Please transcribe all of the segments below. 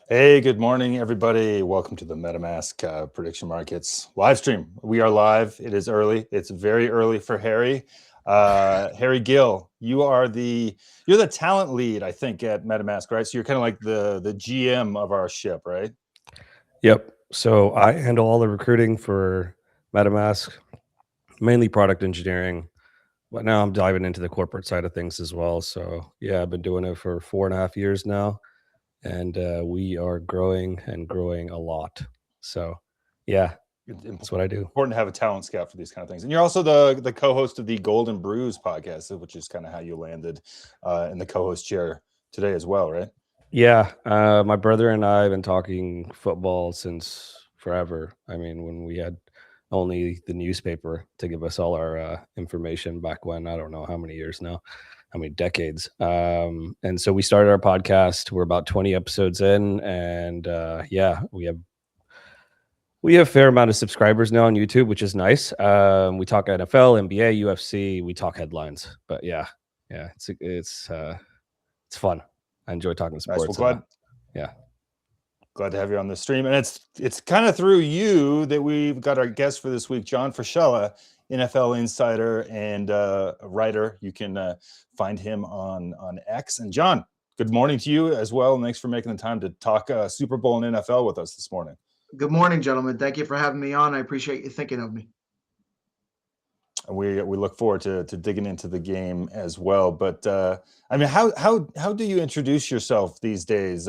Hey, good morning, everybody. Welcome to the MetaMask prediction markets live stream. We are live. It is early. It's very early for Harry. Harry Gill, you're the talent lead, I think, at MetaMask, right? So you're kind of like the GM of our ship, right? Yep. So I handle all the recruiting for MetaMask, mainly product engineering. But now I'm diving into the corporate side of things as well. So yeah, I've been doing it for 4.5 years now, and we are growing and growing a lot. So yeah, that's what I do. Important to have a talent scout for these kind of things. And you're also the co-host of the Golden Brews podcast, which is kind of how you landed in the co-host chair today as well, right? Yeah, my brother and I have been talking football since forever. I mean, when we had only the newspaper to give us all our information back when, I don't know how many years now, how many decades. And so we started our podcast. We're about 20 episodes in, and yeah, we have a fair amount of subscribers now on YouTube, which is nice. We talk NFL, NBA, UFC. We talk headlines, but yeah, it's fun. I enjoy talking Nice. Well, sports. Yeah. Glad to have you on the stream. And it's kind of through you that we've got our guest for this week, John Frascella, NFL insider and a writer. You can find him on X. And John, good morning to you as well. And thanks for making the time to talk Super Bowl and NFL with us this morning. Good morning, gentlemen. Thank you for having me on. I appreciate you thinking of me. We look forward to digging into the game as well. But I mean, how do you introduce yourself these days?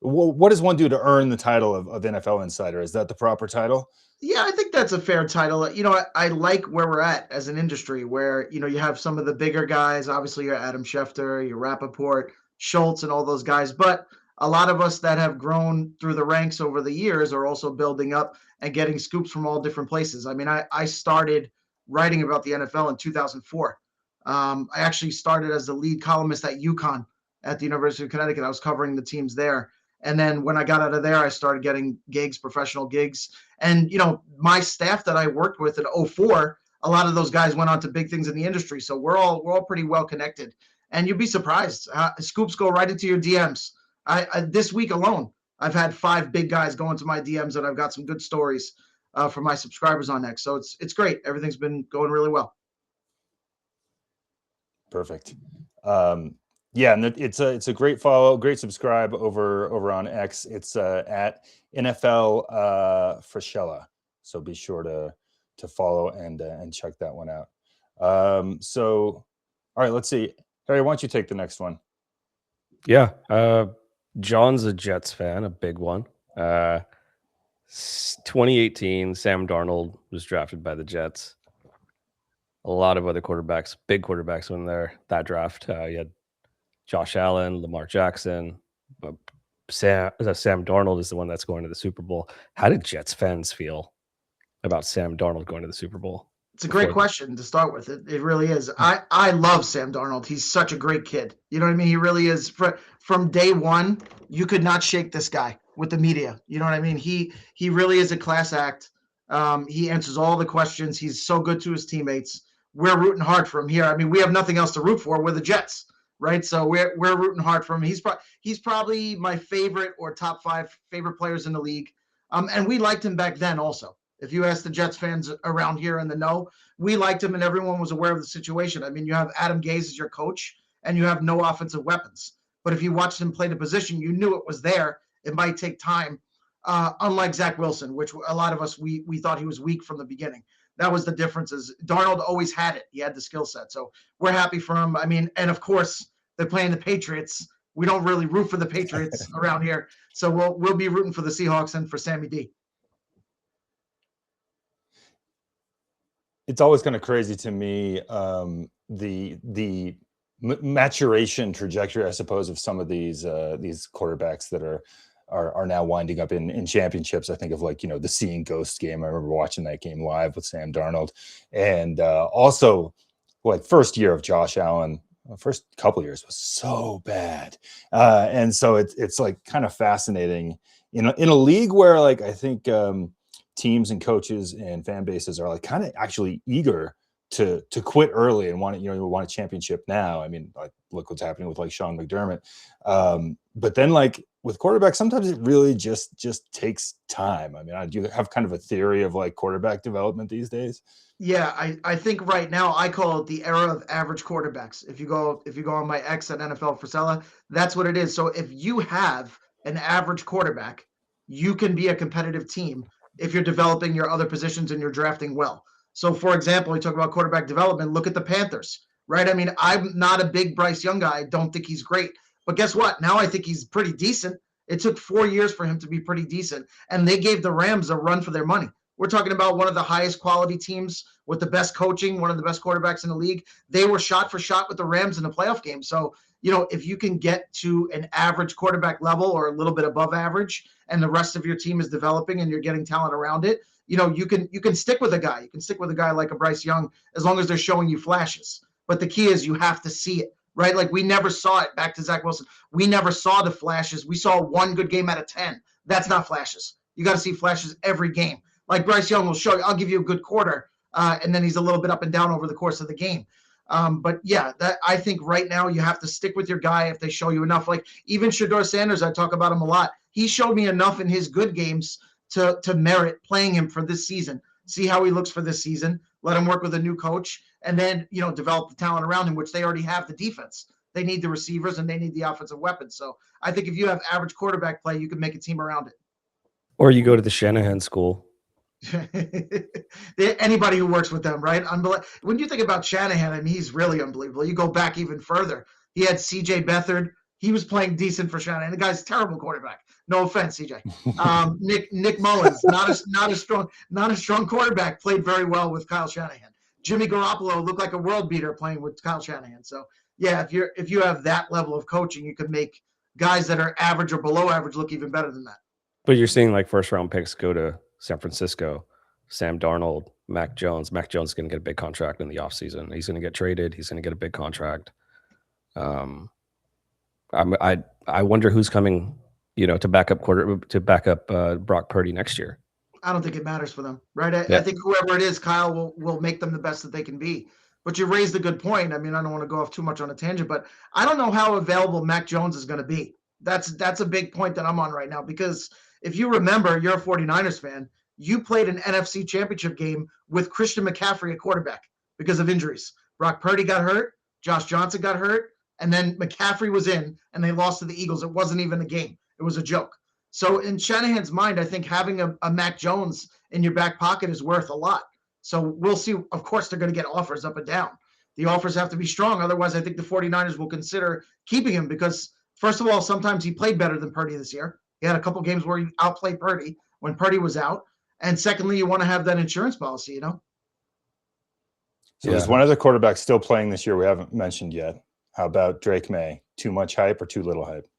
What does one do to earn the title of NFL insider? Is that the proper title? Yeah, I think that's a fair title. I like where we're at as an industry where, you have some of the bigger guys. Obviously, your Adam Schefter, your Rappaport, Schultz, and all those guys. But a lot of us that have grown through the ranks over the years are also building up and getting scoops from all different places. I mean, I started writing about the NFL in 2004. I actually started as the lead columnist at UConn at the University of Connecticut. I was covering the teams there. And then when I got out of there, I started getting gigs, professional gigs. And, my staff that I worked with in 04, a lot of those guys went on to big things in the industry. So we're all pretty well connected. And you'd be surprised. Scoops go right into your DMs. This week alone, I've had 5 big guys go into my DMs, and I've got some good stories for my subscribers on X. So it's great. Everything's been going really well. Perfect. Yeah, and it's a great follow, great subscribe over on X. It's at NFL Frascella. So be sure to follow and check that one out. So, all right, let's see. Harry, why don't you take the next one? Yeah. John's a Jets fan, a big one. 2018, Sam Darnold was drafted by the Jets. A lot of other quarterbacks, big quarterbacks, went there that draft. You had Josh Allen, Lamar Jackson, but Sam Darnold is the one that's going to the Super Bowl. How did Jets fans feel about Sam Darnold going to the Super Bowl? It's a great question to start with. It really is. I love Sam Darnold. He's such a great kid. You know what I mean? He really is. From day one, you could not shake this guy with the media. You know what I mean? He really is a class act. He answers all the questions. He's so good to his teammates. We're rooting hard for him here. I mean, we have nothing else to root for. We're the Jets, right? So we're rooting hard for him. He's probably my favorite or top 5 favorite players in the league. And we liked him back then also. If you ask the Jets fans around here in the know, we liked him and everyone was aware of the situation. I mean, you have Adam Gase as your coach and you have no offensive weapons. But if you watched him play the position, you knew it was there. It might take time. Unlike Zach Wilson, which a lot of us, we thought he was weak from the beginning. That was the difference. Is Darnold always had it. He had the skill set. So we're happy for him. I mean, and of course, they're playing the Patriots. We don't really root for the Patriots around here. So we'll be rooting for the Seahawks and for Sammy D. It's always kind of crazy to me the maturation trajectory, I suppose, of some of these quarterbacks that are now winding up in championships. I think of the Seeing Ghosts game. I remember watching that game live with Sam Darnold, and also first year of Josh Allen. First couple years was so bad, and so it's like kind of fascinating in a league where I think teams and coaches and fan bases are kind of actually eager to quit early and want a championship now. I mean, look what's happening with Sean McDermott. But then with quarterbacks, sometimes it really just takes time. I mean, do you have kind of a theory of like quarterback development these days? Yeah, I think right now I call it the era of average quarterbacks. If you go on my X at NFL Frascella, that's what it is. So if you have an average quarterback, you can be a competitive team if you're developing your other positions and you're drafting well. So for example, we talk about quarterback development. Look at the Panthers, right? I mean, I'm not a big Bryce Young guy. I don't think he's great. But guess what? Now I think he's pretty decent. It took 4 years for him to be pretty decent, and they gave the Rams a run for their money. We're talking about one of the highest quality teams with the best coaching, one of the best quarterbacks in the league. They were shot for shot with the Rams in the playoff game. So, if you can get to an average quarterback level or a little bit above average, and the rest of your team is developing and you're getting talent around it, you can stick with a guy. You can stick with a guy like a Bryce Young as long as they're showing you flashes. But the key is you have to see it, right? Like we never saw it. Back to Zach Wilson. We never saw the flashes. We saw one good game out of 10. That's not flashes. You got to see flashes every game. Like Bryce Young will show you, I'll give you a good quarter, and then he's a little bit up and down over the course of the game. But yeah, I think right now you have to stick with your guy if they show you enough. Like even Shedeur Sanders, I talk about him a lot. He showed me enough in his good games to merit playing him for this season. See how he looks for this season. Let him work with a new coach, and then develop the talent around him, which they already have the defense. They need the receivers and they need the offensive weapons. So I think if you have average quarterback play, you can make a team around it. Or you go to the Shanahan school. Anybody who works with them, right? When you think about Shanahan, I mean, he's really unbelievable. You go back even further. He had C.J. Beathard. He was playing decent for Shanahan. The guy's a terrible quarterback. No offense, C.J. Nick Mullins, not a strong quarterback, played very well with Kyle Shanahan. Jimmy Garoppolo looked like a world beater playing with Kyle Shanahan. So yeah, if you have that level of coaching, you can make guys that are average or below average look even better than that. But you're seeing like first round picks go to San Francisco, Sam Darnold, Mac Jones. Mac Jones is going to get a big contract in the offseason. He's going to get traded. He's going to get a big contract. I wonder who's coming, to back up Brock Purdy next year. I don't think it matters for them, right? I think whoever it is, Kyle will make them the best that they can be. But you raised a good point. I mean, I don't want to go off too much on a tangent, but I don't know how available Mac Jones is going to be. That's a big point that I'm on right now, because if you remember, you're a 49ers fan. You played an NFC championship game with Christian McCaffrey at quarterback because of injuries. Brock Purdy got hurt. Josh Johnson got hurt. And then McCaffrey was in, and they lost to the Eagles. It wasn't even a game. It was a joke. So in Shanahan's mind, I think having a Mac Jones in your back pocket is worth a lot. So we'll see. Of course, they're going to get offers up and down. The offers have to be strong. Otherwise, I think the 49ers will consider keeping him because, first of all, sometimes he played better than Purdy this year. He had a couple games where he outplayed Purdy when Purdy was out. And secondly, you want to have that insurance policy, So there's one other quarterback still playing this year we haven't mentioned yet. How about Drake May? Too much hype or too little hype?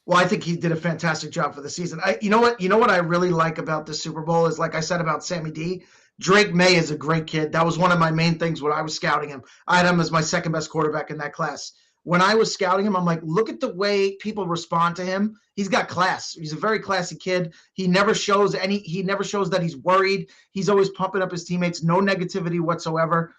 Well, I think he did a fantastic job for the season. You know what I really like about the Super Bowl is, like I said about Sammy D, Drake May is a great kid. That was one of my main things when I was scouting him. I had him as my second best quarterback in that class. When I was scouting him, I'm like, look at the way people respond to him. He's got class. He's a very classy kid. He never shows that he's worried. He's always pumping up his teammates. No negativity whatsoever.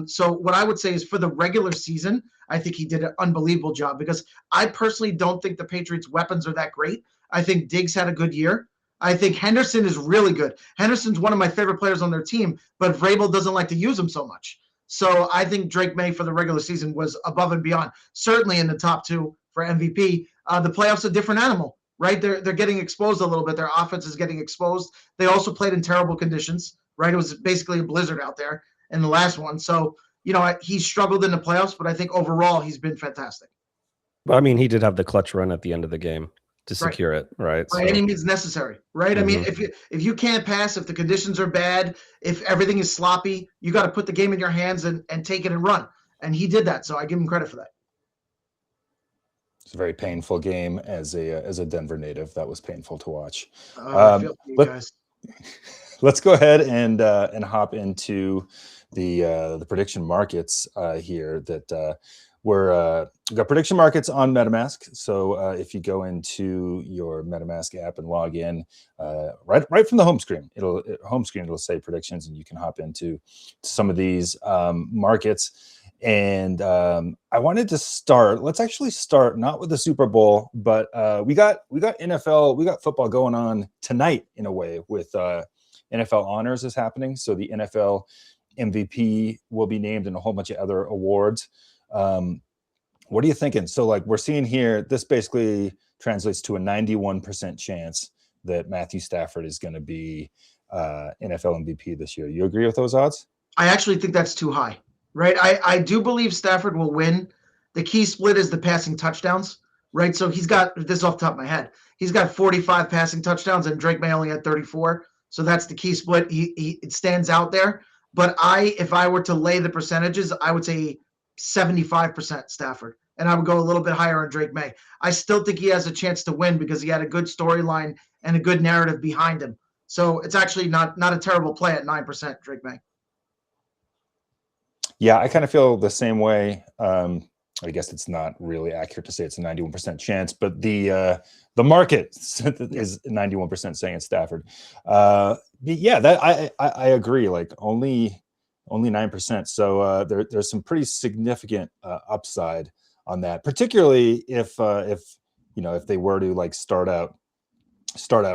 So what I would say is for the regular season, I think he did an unbelievable job because I personally don't think the Patriots' weapons are that great. I think Diggs had a good year. I think Henderson is really good. Henderson's one of my favorite players on their team, but Vrabel doesn't like to use him so much. So I think Drake May for the regular season was above and beyond, certainly in the top 2 for MVP. The playoffs are a different animal, right? They're getting exposed a little bit. Their offense is getting exposed. They also played in terrible conditions, right? It was basically a blizzard out there in the last one. So, he struggled in the playoffs, but I think overall he's been fantastic. But I mean, he did have the clutch run at the end of the game to secure it, right? By any means necessary, right? Mm-hmm. I mean, if you can't pass, if the conditions are bad, if everything is sloppy, you got to put the game in your hands and take it and run. And he did that, so I give him credit for that. It's a very painful game as a Denver native. That was painful to watch. I feel for you guys. Let's go ahead and hop into the prediction markets here. That we've got prediction markets on MetaMask. So if you go into your MetaMask app and log in, right from the home screen, it'll say predictions, and you can hop into some of these markets. And I wanted to start. Let's actually start not with the Super Bowl, but we got football going on tonight in a way with NFL honors is happening. So the NFL MVP will be named and a whole bunch of other awards. What are you thinking? So like we're seeing here, this basically translates to a 91% chance that Matthew Stafford is going to be NFL MVP this year. You agree with those odds? I actually think that's too high, right? I do believe Stafford will win. The key split is the passing touchdowns, right? So he's got this off the top of my head. He's got 45 passing touchdowns, and Drake May only had 34. So that's the key split. It stands out there. But if I were to lay the percentages, I would say 75% Stafford, and I would go a little bit higher on Drake May. I still think he has a chance to win because he had a good storyline and a good narrative behind him. So it's actually not a terrible play at 9%, Drake May. Yeah, I kind of feel the same way. I guess it's not really accurate to say it's a 91% chance, but the market is 91% saying it's Stafford. Yeah, that I agree. Like only 9%. So there's some pretty significant upside on that, particularly if they were to like start out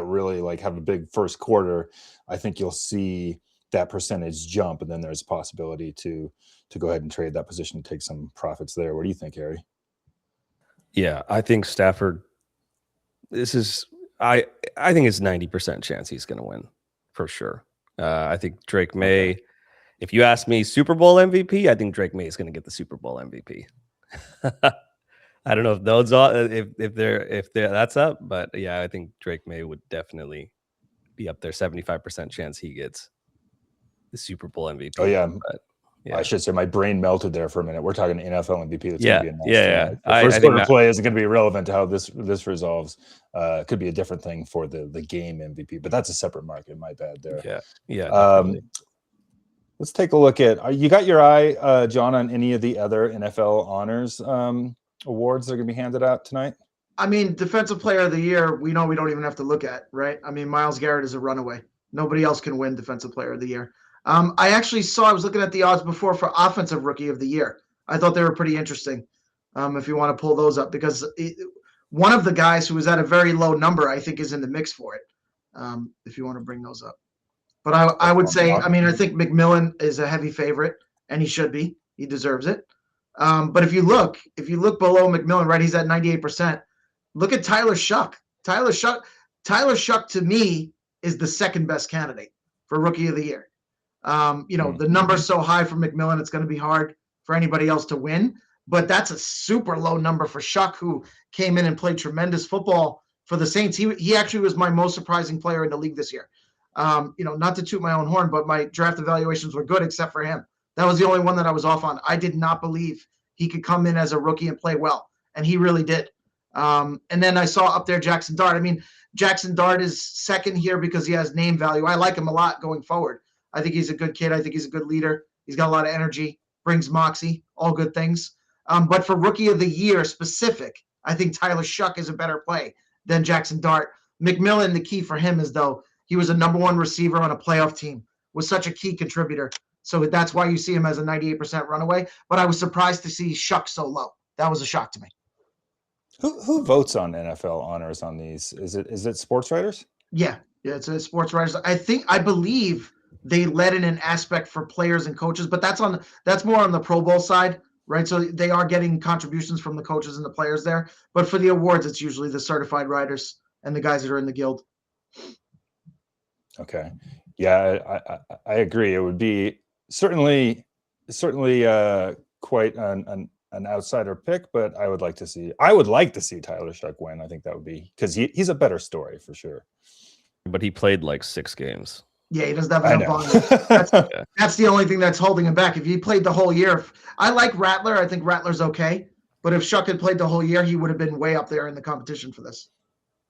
really like have a big first quarter. I think you'll see that percentage jump, and then there's a possibility to go ahead and trade that position and take some profits there. What do you think, Harry? Yeah, I think Stafford. I think it's 90% chance he's going to win for sure. I think Drake May. Okay. If you ask me, Super Bowl MVP, I think Drake May is going to get the Super Bowl MVP. I don't know if those are if they're that's up, but yeah, I think Drake May would definitely be up there. 75% chance he gets the Super Bowl MVP. Oh yeah. But, yeah. I should say my brain melted there for a minute. We're talking NFL MVP. That's yeah, going to be the first quarter play isn't going to be relevant to how this resolves. It could be a different thing for the game MVP, but that's a separate market. My bad there. Yeah. Let's take a look at. You got your eye, John, on any of the other NFL honors awards that are going to be handed out tonight? I mean, Defensive Player of the Year. We know we don't even have to look at, right? I mean, Myles Garrett is a runaway. Nobody else can win Defensive Player of the Year. I was looking at the odds before for Offensive Rookie of the Year. I thought they were pretty interesting. If you want to pull those up, because one of the guys who was at a very low number, I think, is in the mix for it. If you want to bring those up, but I would say, I mean, I think McMillan is a heavy favorite, and he should be. He deserves it. But if you look below McMillan, right, he's at 98%. Look at Tyler Shuck. Tyler Shuck to me is the second best candidate for Rookie of the Year. The number's so high for McMillan, it's going to be hard for anybody else to win. But that's a super low number for Shuck, who came in and played tremendous football for the Saints. He actually was my most surprising player in the league this year. Not to toot my own horn, but my draft evaluations were good except for him. That was the only one that I was off on. I did not believe he could come in as a rookie and play well, and he really did. And then I saw up there Jackson Dart. I mean, Jackson Dart is second here because he has name value. I like him a lot going forward. I think he's a good kid. I think he's a good leader. He's got a lot of energy, brings moxie, all good things. But for Rookie of the Year specific, I think Tyler Shuck is a better play than Jackson Dart. McMillan, the key for him is, though, he was a number one receiver on a playoff team, was such a key contributor. So that's why you see him as a 98% runaway. But I was surprised to see Shuck so low. That was a shock to me. Who votes on NFL honors on these? Is it sports writers? Yeah, it's a sports writers. I believe they let in an aspect for players and coaches, but that's more on the Pro Bowl side, right? So they are getting contributions from the coaches and the players there. But for the awards, it's usually the certified writers and the guys that are in the guild. Okay. Yeah, I agree. It would be certainly quite an outsider pick, but I would like to see Tyler Shuck win. I think that would be, because he's a better story for sure. But he played like 6 games. Yeah, he doesn't have enough volume. That's the only thing that's holding him back. If he played the whole year, I like Rattler. I think Rattler's okay. But if Shuck had played the whole year, he would have been way up there in the competition for this.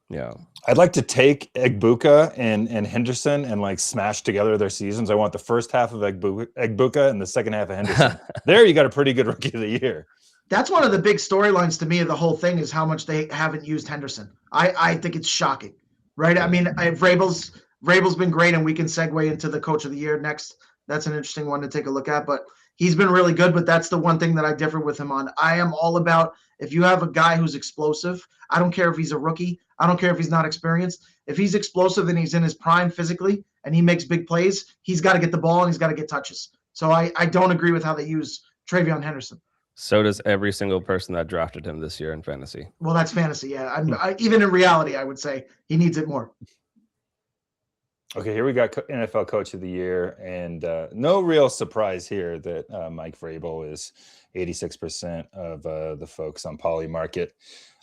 Yeah. I'd like to take Egbuka and Henderson and like smash together their seasons. I want the first half of Egbuka and the second half of Henderson. There you got a pretty good Rookie of the Year. That's one of the big storylines to me of the whole thing, is how much they haven't used Henderson. I think it's shocking, right? I mean, Vrabel's been great, and we can segue into the Coach of the Year next. That's an interesting one to take a look at. But he's been really good, but that's the one thing that I differ with him on. I am all about, if you have a guy who's explosive, I don't care if he's a rookie. I don't care if he's not experienced. If he's explosive and he's in his prime physically and he makes big plays, he's got to get the ball and he's got to get touches. So I don't agree with how they use Travion Henderson. So does every single person that drafted him this year in fantasy. Well, that's fantasy. Yeah. Even in reality, I would say he needs it more. Okay, here we got NFL Coach of the Year, and no real surprise here that Mike Vrabel is 86% of the folks on Polymarket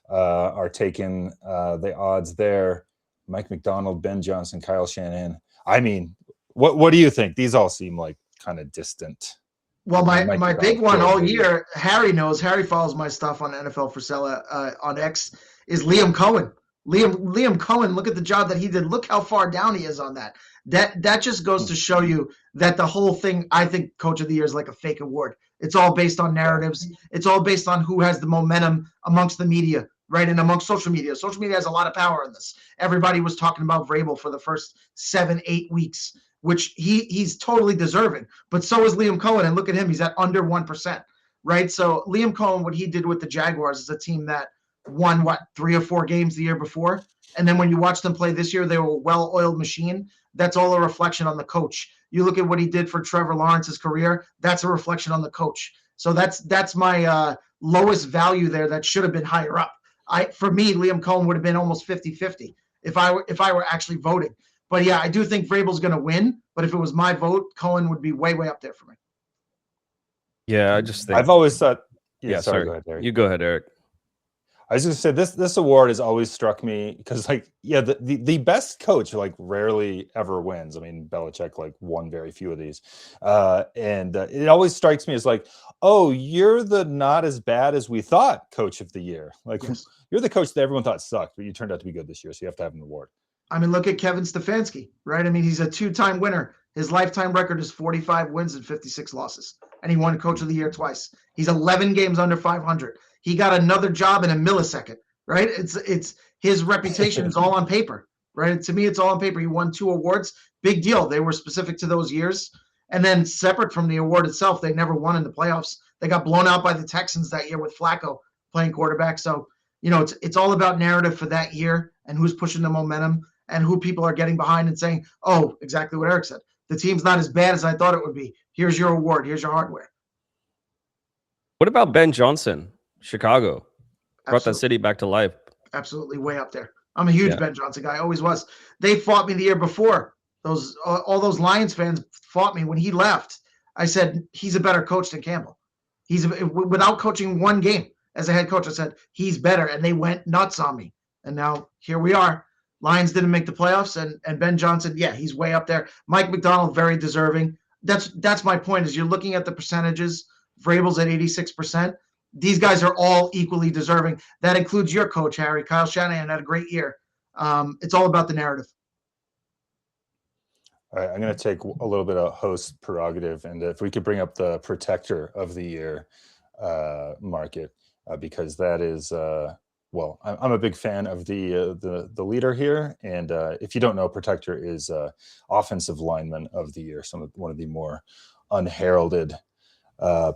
are taking the odds there. Mike McDonald, Ben Johnson, Kyle Shanahan. I mean, what do you think? These all seem like kind of distant. Well, my big one all year, Harry knows. Harry follows my stuff on NFL Frascella on X, is Liam Cohen. Liam Cohen, look at the job that he did. Look how far down he is on that. That just goes to show you that the whole thing, I think Coach of the Year is like a fake award. It's all based on narratives. It's all based on who has the momentum amongst the media, right? And amongst social media. Social media has a lot of power in this. Everybody was talking about Vrabel for the first 7-8 weeks, which he's totally deserving. But so is Liam Cohen. And look at him. He's at under 1%, right? So Liam Cohen, what he did with the Jaguars is a team that won, 3 or 4 games the year before. And then when you watch them play this year, they were a well-oiled machine. That's all a reflection on the coach. You look at what he did for Trevor Lawrence's career, that's a reflection on the coach. So that's my lowest value there that should have been higher up. For me, Liam Cohen would have been almost 50-50 if I were actually voting. But yeah, I do think Vrabel's going to win. But if it was my vote, Cohen would be way, way up there for me. Yeah, I just think I've always thought. Yeah, sorry. sorry. Go ahead, Eric. You go ahead, Eric. I was going to say this award has always struck me because, like, yeah, the best coach like rarely ever wins. I mean, Belichick like won very few of these, and it always strikes me as like, oh, you're the not as bad as we thought Coach of the Year. Like, Yes. You're the coach that everyone thought sucked, but you turned out to be good this year, so you have to have an award. I mean, look at Kevin Stefanski, right? I mean, he's a 2-time winner. His lifetime record is 45 wins and 56 losses, and he won Coach of the Year twice. He's 11 games under 500. He got another job in a millisecond, right? It's his reputation is all on paper, right? To me, it's all on paper. He won 2 awards. Big deal. They were specific to those years. And then separate from the award itself, they never won in the playoffs. They got blown out by the Texans that year with Flacco playing quarterback. So, it's all about narrative for that year and who's pushing the momentum and who people are getting behind and saying, oh, exactly what Eric said. The team's not as bad as I thought it would be. Here's your award. Here's your hardware. What about Ben Johnson? Chicago brought that Absolutely. city back to life. Absolutely way up there. I'm a huge Ben Johnson guy. Always was. They fought me the year before. All those Lions fans fought me when he left. I said he's a better coach than Campbell. Without coaching one game as a head coach, I said he's better, and they went nuts on me. And now here we are. Lions didn't make the playoffs, and Ben Johnson, yeah, he's way up there. Mike McDonald, very deserving. That's my point. Is you're looking at the percentages. Vrabel's at 86%. These guys are all equally deserving. That includes your coach, Harry. Kyle Shanahan had a great year. It's all about the narrative. All right, I'm going to take a little bit of host prerogative, and if we could bring up the Protector of the Year market, because that is, well, I'm a big fan of the leader here, and if you don't know, Protector is Offensive Lineman of the Year, one of the more unheralded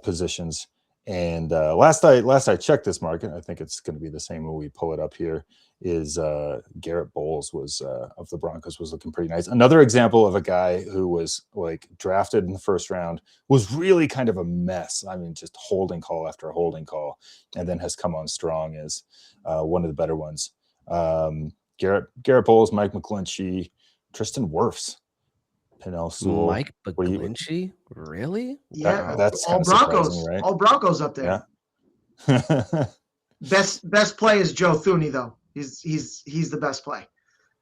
positions. And last I checked this market, I think it's going to be the same when we pull it up here, is Garrett Bowles was of the Broncos was looking pretty nice. Another example of a guy who was like drafted in the first round, was really kind of a mess. I mean, just holding call after holding call, and then has come on strong as one of the better ones. Garrett Bowles, Mike McGlinchey, Tristan Wirfs, Penel Sewell. Mike McGlinchey? Really? Yeah, that's all Broncos, right? All Broncos up there. Yeah. Best play is Joe Thuney though. He's the best play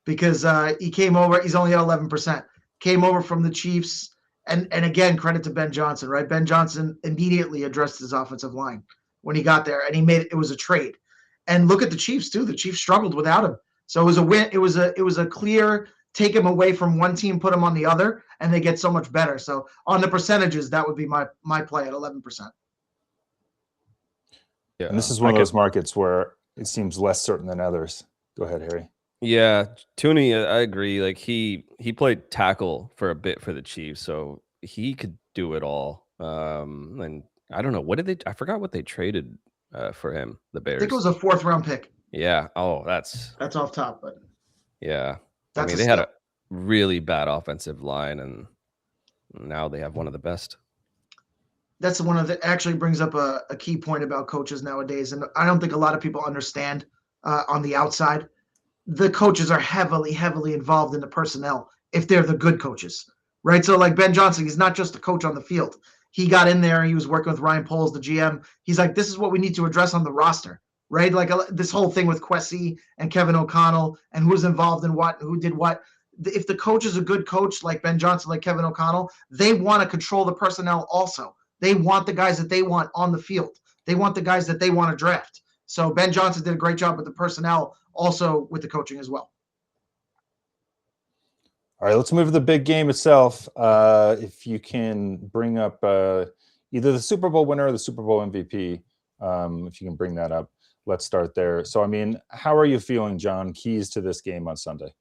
because he came over. He's only at 11%. Came over from the Chiefs, and again credit to Ben Johnson. Right, Ben Johnson immediately addressed his offensive line when he got there, and he made it was a trade. And look at the Chiefs too. The Chiefs struggled without him, so it was a win. It was a clear take him away from one team, put him on the other, and they get so much better. So on the percentages, that would be my play at 11%. Yeah, and this is one of those markets where it seems less certain than others. Go ahead, Harry. Yeah, Tooney, I agree. Like he played tackle for a bit for the Chiefs, so he could do it all. And I don't know I forgot what they traded for him. The I think it was Bears. a 4th-round pick. Yeah. Oh, that's off top, but yeah. I that's mean, a they had steal. a really bad offensive line, and now they have one of the best. That's one of the actually brings up a key point about coaches nowadays, and I don't think a lot of people understand on the outside. The coaches are heavily, heavily involved in the personnel if they're the good coaches, right? So like Ben Johnson, he's not just a coach on the field. He got in there, he was working with Ryan Poles, the GM. He's like, this is what we need to address on the roster, right? Like this whole thing with Kwesi and Kevin O'Connell and who's involved in what, who did what. If the coach is a good coach like Ben Johnson, like Kevin O'Connell, they want to control the personnel also. They want the guys that they want on the field. They want the guys that they want to draft. So Ben Johnson did a great job with the personnel, also with the coaching as well. All right, let's move to the big game itself. If you can bring up either the Super Bowl winner or the Super Bowl MVP, if you can bring that up, let's start there. So, I mean, how are you feeling, John? Keys to this game on Sunday?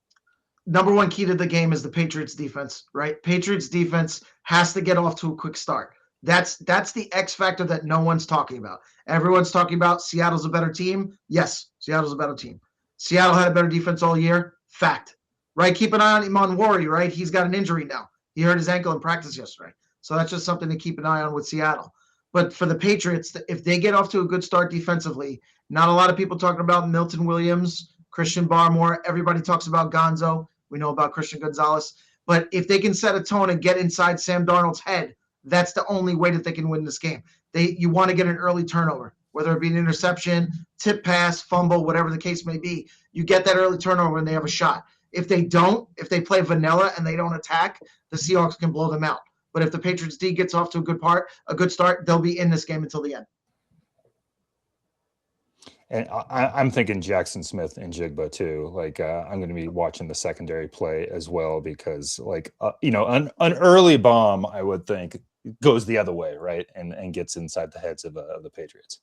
Number one key to the game is the Patriots defense, right? Patriots defense has to get off to a quick start. That's the X factor that no one's talking about. Everyone's talking about Seattle's a better team. Yes, Seattle's a better team. Seattle had a better defense all year. Fact, right? Keep an eye on Iman Wari, right? He's got an injury now. He hurt his ankle in practice yesterday. So that's just something to keep an eye on with Seattle. But for the Patriots, if they get off to a good start defensively, not a lot of people talking about Milton Williams, Christian Barmore. Everybody talks about Gonzo. We know about Christian Gonzalez. But if they can set a tone and get inside Sam Darnold's head, that's the only way that they can win this game. You want to get an early turnover, whether it be an interception, tip pass, fumble, whatever the case may be. You get that early turnover and they have a shot. If they don't, if they play vanilla and they don't attack, the Seahawks can blow them out. But if the Patriots D gets off to a good start, they'll be in this game until the end. And I'm thinking Jackson Smith and Jigba too. Like I'm going to be watching the secondary play as well because, like, an early bomb, I would think, goes the other way, right, and gets inside the heads of the Patriots.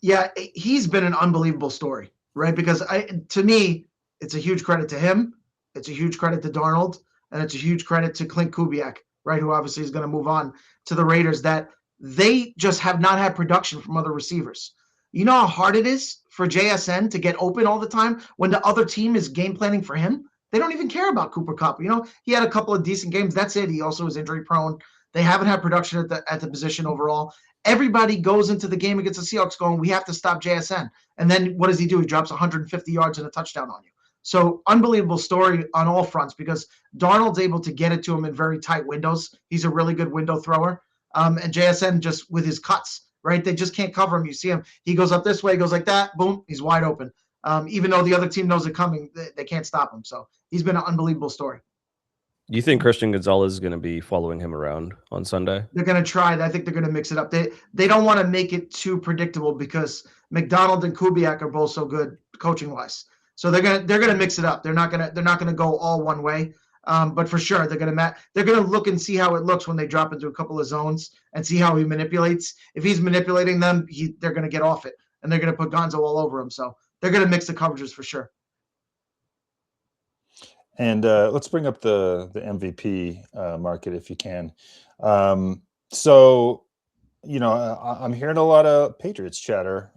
Yeah, he's been an unbelievable story, right? Because to me, it's a huge credit to him, it's a huge credit to Darnold, and it's a huge credit to Clint Kubiak, right, who obviously is going to move on to the Raiders. That they just have not had production from other receivers. You know how hard it is for JSN to get open all the time when the other team is game planning for him? They don't even care about Cooper Kupp. He had a couple of decent games. That's it. He also was injury prone. They haven't had production at the position overall. Everybody goes into the game against the Seahawks going, we have to stop JSN. And then what does he do? He drops 150 yards and a touchdown on you. So unbelievable story on all fronts because Darnold's able to get it to him in very tight windows. He's a really good window thrower. And JSN just with his cuts, right? They just can't cover him. You see him. He goes up this way, goes like that. Boom, he's wide open. Even though the other team knows it coming, they can't stop him. So he's been an unbelievable story. Do you think Christian Gonzalez is going to be following him around on Sunday? They're going to try. I think they're going to mix it up. They don't want to make it too predictable because McDonald and Kubiak are both so good coaching wise. So they're gonna mix it up. They're not gonna go all one way. But for sure, they're gonna look and see how it looks when they drop into a couple of zones and see how he manipulates. If he's manipulating them, they're gonna get off it and they're gonna put Gonzo all over him. So they're gonna mix the coverages for sure. And let's bring up the MVP market if you can. So, I'm hearing a lot of Patriots chatter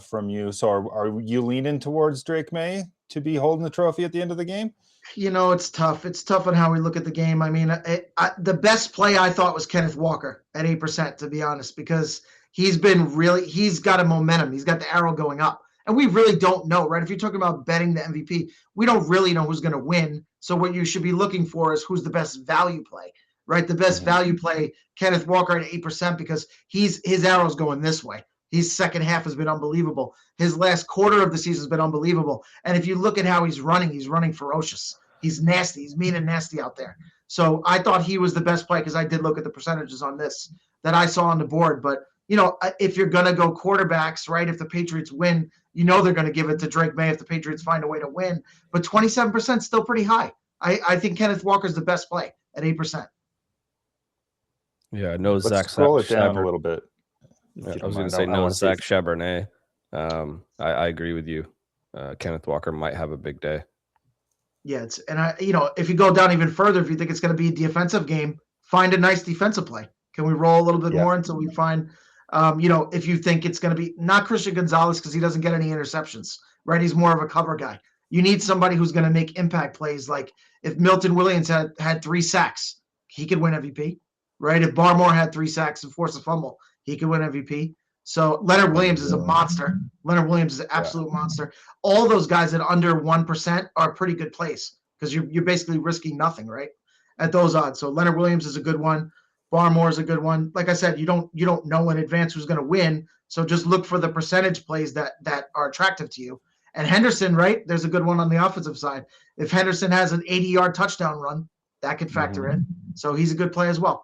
from you. So are you leaning towards Drake May to be holding the trophy at the end of the game? It's tough. It's tough on how we look at the game. I mean, the best play I thought was Kenneth Walker at 8%, to be honest, because he's got a momentum. He's got the arrow going up. And we really don't know, right? If you're talking about betting the MVP, we don't really know who's going to win. So what you should be looking for is who's the best value play, right? The best value play, Kenneth Walker at 8%, because his arrow's going this way. His second half has been unbelievable. His last quarter of the season has been unbelievable. And if you look at how he's running ferocious. He's nasty. He's mean and nasty out there. So I thought he was the best play because I did look at the percentages on this that I saw on the board. But, if you're going to go quarterbacks, right, if the Patriots win, they're going to give it to Drake May if the Patriots find a way to win. But 27% is still pretty high. I think Kenneth Walker's the best play at 8%. Yeah, no Zach. Let's scroll it down a little bit. Yeah, I was going to say no Zach Charbonnet. I agree with you. Kenneth Walker might have a big day. Yeah, if you go down even further, if you think it's going to be a defensive game, find a nice defensive play. Can we roll a little bit Yeah. more until we find, if you think it's going to be not Christian Gonzalez because he doesn't get any interceptions, right? He's more of a cover guy. You need somebody who's going to make impact plays. Like if Milton Williams had 3 sacks, he could win MVP, right? If Barmore had 3 sacks and forced a fumble, he could win MVP. So Leonard Williams is a monster. Leonard Williams is an absolute monster. All those guys at under 1% are pretty good plays because you're basically risking nothing, right? At those odds. So Leonard Williams is a good one. Barmore is a good one. Like I said, you don't know in advance who's going to win. So just look for the percentage plays that are attractive to you. And Henderson, right? There's a good one on the offensive side. If Henderson has an 80-yard touchdown run, that could factor in. So he's a good play as well.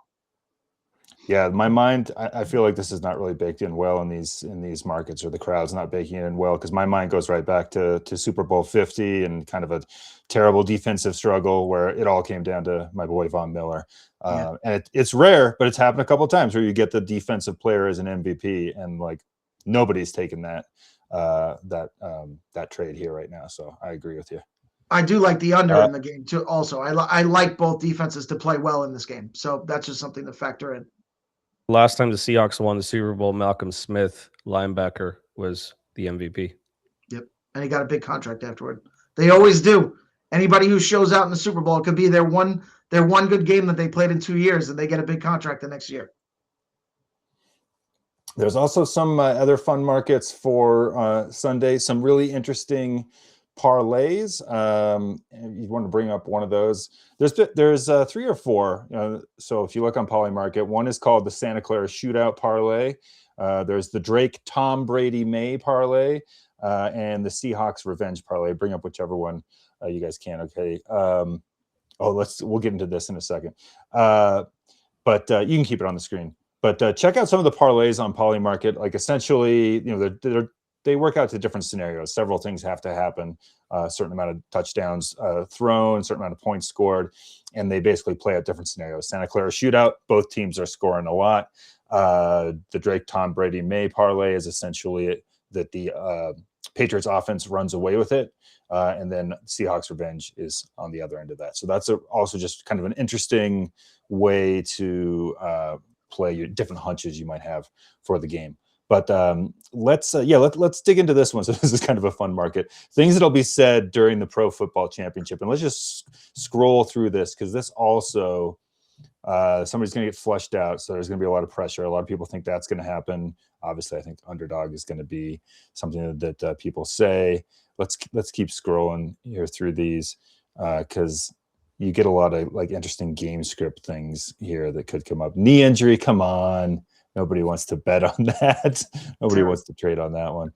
Yeah, my mind, I feel like this is not really baked in well in these markets, or the crowd's not baking it in well, because my mind goes right back to Super Bowl 50 and kind of a terrible defensive struggle where it all came down to my boy Von Miller. And it's rare, but it's happened a couple of times where you get the defensive player as an MVP, and like nobody's taken that trade here right now. So I agree with you. I do like the under in the game too. Also, I like both defenses to play well in this game, so that's just something to factor in. Last time the Seahawks won the Super Bowl, Malcolm Smith, linebacker, was the MVP. Yep, and he got a big contract afterward. They always do. Anybody who shows out in the Super Bowl, it could be their one good game that they played in 2 years, and they get a big contract the next year. There's also some other fun markets for Sunday. Some really interesting parlays. You want to bring up one of those? There's 3 or 4. So if you look on Polymarket, one is called the Santa Clara Shootout Parlay. There's the Drake Tom Brady May Parlay, and the Seahawks Revenge Parlay. Bring up whichever one you guys can. Okay. We'll get into this in a second. But you can keep it on the screen. But check out some of the parlays on Polymarket. Like essentially, they work out to different scenarios. Several things have to happen. A certain amount of touchdowns thrown, a certain amount of points scored, and they basically play out different scenarios. Santa Clara Shootout, both teams are scoring a lot. The Drake Tom Brady May parlay is essentially that the Patriots offense runs away with it, and then Seahawks Revenge is on the other end of that. So that's also just kind of an interesting way to play your different hunches you might have for the game. But let's dig into this one. So this is kind of a fun market. Things that'll be said during the Pro Football Championship, and let's just scroll through this because this also somebody's going to get flushed out, so there's going to be a lot of pressure. A lot of people think that's going to happen. Obviously, I think underdog is going to be something that people say. Let's keep scrolling here through these because you get a lot of like interesting game script things here that could come up. Knee injury, come on. Nobody wants to bet on that. Nobody wants to trade on that one.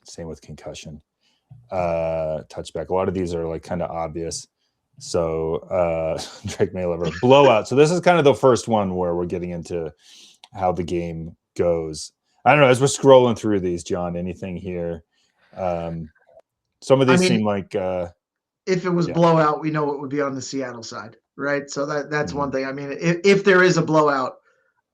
Same with concussion. Touchback. A lot of these are like kind of obvious. So Drake May Lever blowout. So this is kind of the first one where we're getting into how the game goes. I don't know. As we're scrolling through these, John, anything here? Some of these seem like if it was blowout, we know it would be on the Seattle side, right? So that's one thing. I mean, if there is a blowout,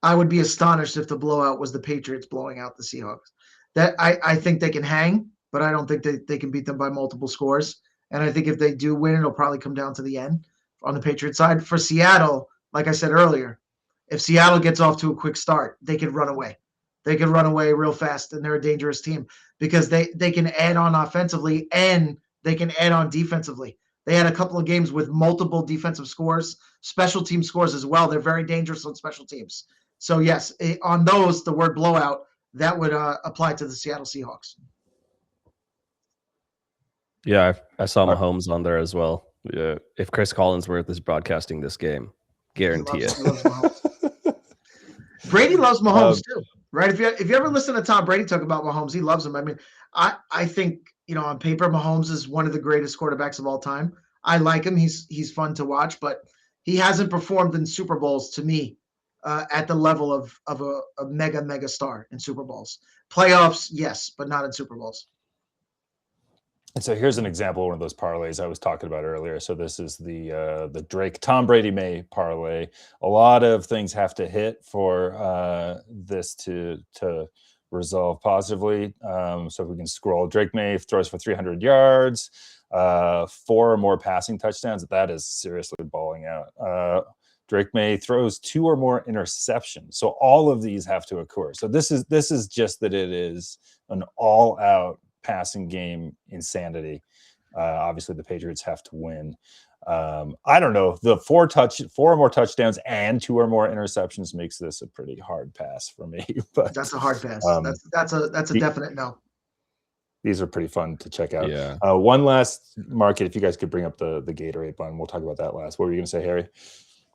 I would be astonished if the blowout was the Patriots blowing out the Seahawks. That I think they can hang, but I don't think they can beat them by multiple scores. And I think if they do win, it'll probably come down to the end on the Patriots side. For Seattle, like I said earlier, if Seattle gets off to a quick start, they could run away. They could run away real fast, and they're a dangerous team because they can add on offensively and they can add on defensively. They had a couple of games with multiple defensive scores, special team scores as well. They're very dangerous on special teams. So, yes, on those, the word blowout, that would apply to the Seattle Seahawks. Yeah, I saw Mahomes on there as well. Yeah, if Chris Collinsworth is broadcasting this game, guarantee it. Brady loves Mahomes too, right? If you ever listen to Tom Brady talk about Mahomes, he loves him. I mean, I think on paper, Mahomes is one of the greatest quarterbacks of all time. I like him. He's fun to watch, but he hasn't performed in Super Bowls to me at the level of a mega star in Super Bowls. Playoffs, yes, but not in Super Bowls. And so here's an example of one of those parlays I was talking about earlier. So this is the Drake Tom Brady May parlay. A lot of things have to hit for this to resolve positively. So if we can scroll, Drake May throws for 300 yards, 4 or more passing touchdowns. That is seriously balling out. Drake May throws 2 or more interceptions. So all of these have to occur. So this is just that it is an all-out passing game insanity. Obviously, the Patriots have to win. I don't know. The 4 or more touchdowns and 2 or more interceptions makes this a pretty hard pass for me. But That's a hard pass. That's a definite no. These are pretty fun to check out. Yeah. One last market, if you guys could bring up the Gatorade bun, we'll talk about that last. What were you going to say, Harry?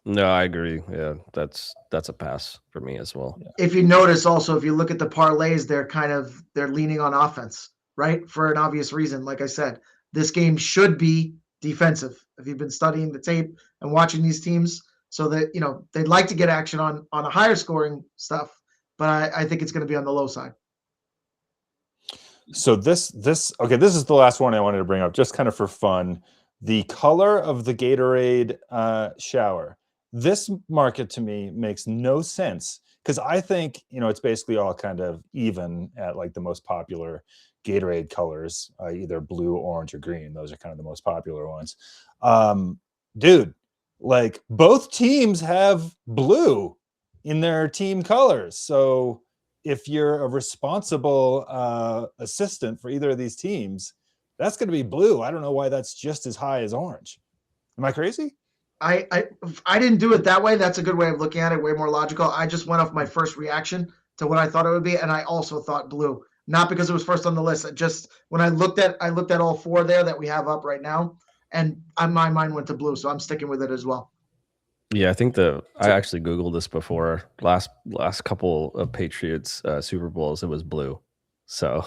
No, I agree. Yeah, that's a pass for me as well. Yeah. If you notice, also, if you look at the parlays, they're leaning on offense, right? For an obvious reason. Like I said, this game should be defensive. If you've been studying the tape and watching these teams, so that they'd like to get action on a higher scoring stuff, but I think it's going to be on the low side. So this is the last one I wanted to bring up, just kind of for fun. The color of the Gatorade shower. This market to me makes no sense because I think it's basically all kind of even at like the most popular Gatorade colors, either blue, orange, or green. Those are kind of the most popular ones. Dude, like both teams have blue in their team colors. So if you're a responsible assistant for either of these teams, that's going to be blue. I don't know why that's just as high as orange. Am I crazy? I didn't do it that way. That's a good way of looking at it, way more logical. I just went off my first reaction to what I thought it would be, and I also thought blue. Not because it was first on the list. Just when I looked at all 4 there that we have up right now, and my mind went to blue, so I'm sticking with it as well. Yeah, I think I actually Googled this before. Last couple of Patriots Super Bowls, it was blue. So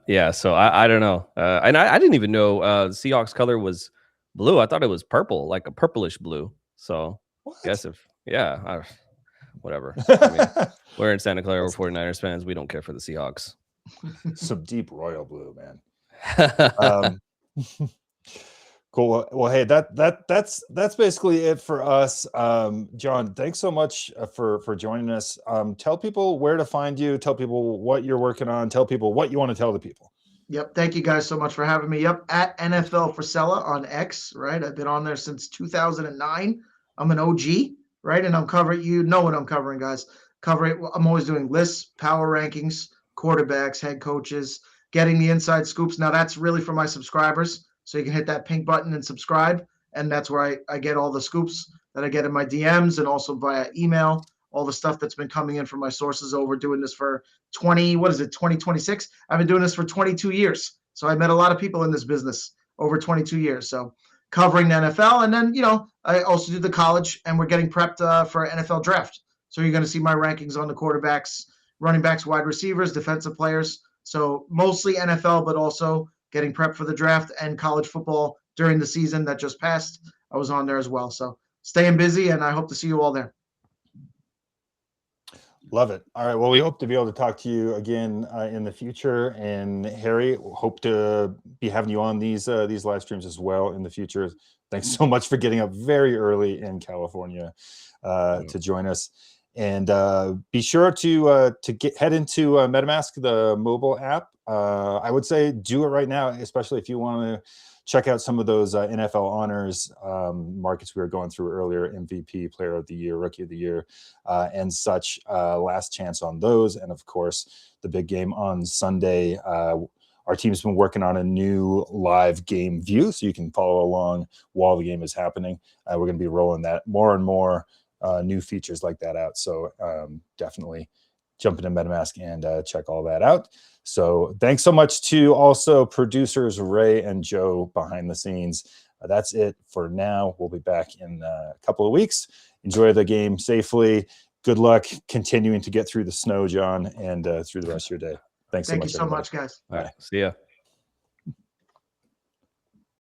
yeah, so I don't know. And I didn't even know the Seahawks color was blue. I thought it was purple, like a purplish blue. So What? guess whatever. I mean, we're in Santa Clara, we're 49ers fans. We don't care for the Seahawks. Some deep royal blue, man. Cool. Well, hey, that's basically it for us. John, thanks so much for joining us. Tell people where to find you. Tell people what you're working on. Tell people what you want to tell the people. Yep. Thank you guys so much for having me. Yep. At NFL Frascella on X, right? I've been on there since 2009. I'm an OG, right? And I'm covering, what I'm covering, guys. I'm always doing lists, power rankings, quarterbacks, head coaches, getting the inside scoops. Now that's really for my subscribers. So you can hit that pink button and subscribe. And that's where I get all the scoops that I get in my DMs and also via email, all the stuff that's been coming in from my sources over doing this for 2026. I've been doing this for 22 years. So I met a lot of people in this business over 22 years. So covering the NFL. And then, I also do the college, and we're getting prepped for NFL draft. So you're going to see my rankings on the quarterbacks, running backs, wide receivers, defensive players. So mostly NFL, but also getting prepped for the draft and college football during the season that just passed. I was on there as well. So staying busy, and I hope to see you all there. Love it. All right. Well, we hope to be able to talk to you again in the future. And Harry, hope to be having you on these live streams as well in the future. Thanks so much for getting up very early in California to join us. And be sure to head into MetaMask, the mobile app. I would say do it right now, especially if you want to check out some of those NFL honors markets we were going through earlier: MVP, Player of the Year, Rookie of the Year, and such. Last chance on those, and of course the big game on Sunday. Our team's been working on a new live game view, so you can follow along while the game is happening. We're going to be rolling that more and more new features like that out. So definitely jump into MetaMask and check all that out. So thanks so much to also producers Ray and Joe behind the scenes. That's it for now. We'll be back in a couple of weeks. Enjoy the game safely. Good luck continuing to get through the snow, John, and through the rest of your day. Thank you so much, guys. All right. See ya.